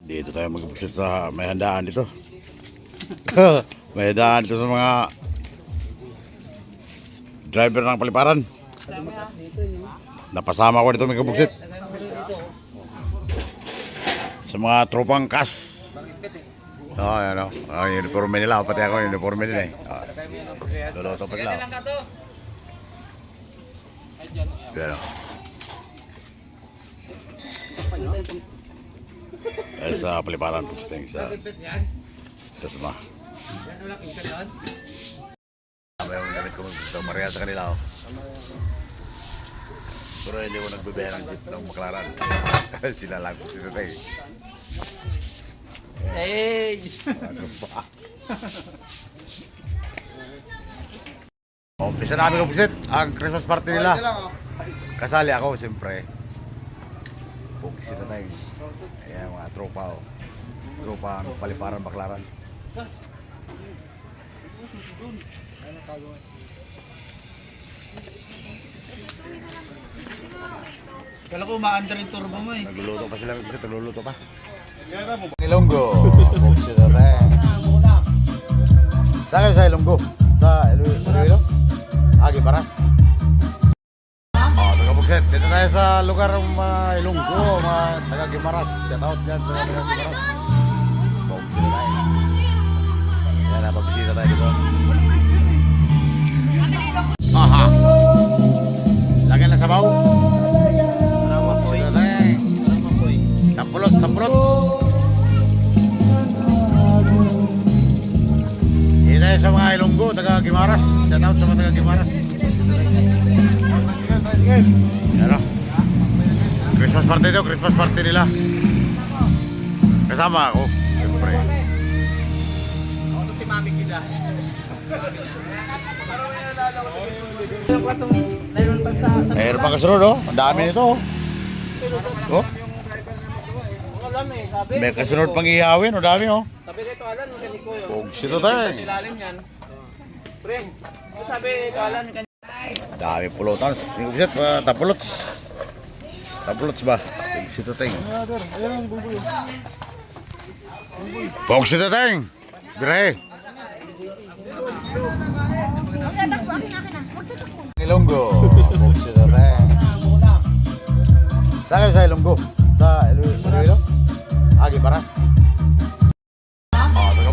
Dito tayo mag-visit sa may handaan dito. May handaan dito sa mga driver ng paliparan. Napasama ko dito mag-visit sa mga tropang kas. Yan o. Yung uniforme nila. Pati ako yung uniforme nila eh. Luluto pa sila. Yan o. Ay sa paliparan posting sa Tasma. May yung damit ko sa Maria sa kanila oh. Pero hindi ko nagbibigay ng jeep ng maklaran. Sila lang po sila tayo. Hey! Ano ba? Umpisa namin kapusit ang Christmas party nila. Kasali ako siyempre. Pugsi na tayo. Ayan mga tropa oh. Tropa ang paliparan baklaran. Kala ko umaandar yung turbo mo eh. Nagluluto pa sila kasi nagluluto pa. Ilonggo. Pugsi na tayo. Saan kayo sa Ilonggo? Sa Iloilo? Agi Paras. Pugsit, dito tayo sa lugar ng Ilonggo, mga taga-Gimaras. Shout out dyan sa taga-Gimaras. Pugsit na tayo. Yan, napabisita tayo dito. Aha! Lagyan na sabaw. Mapoy. Dito tayo. Mapoy. Tampulot, tampulot. Dito tayo sa mga Ilonggo, taga-Gimaras. Shout out sa mga taga-Gimaras. Yan o. Christmas party ito, Christmas party nila. Kasama ako, siyempre. Ako si Mami Kida. Mayroon pa kasunod oh. Ang dami nito oh. Oh. Alam eh, sabi. May kasunod pang ihawin, ang dami oh. Sabi kay Alan, mekanik ko yun. Pogs ito tayo. Ilalim yan. Pre, sabi kay Alan, mekanik. Dami pulotans. Yung bisit, tapulots. Tapulots ba? Pogs ito tayo. Pogs ito tayo. Birahe. Ilonggo. Pogs ito tayo. Saan kayo sa Ilonggo? Sa Iloilo? Agi Paras.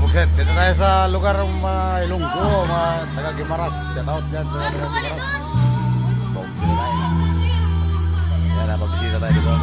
Pugsit, dito tayo sa lugar ng Ilonggo, mga taga-Gimaras. Shout out dyan sa taga-Gimaras. Pugsit tayo. Yan, napabisita tayo dito.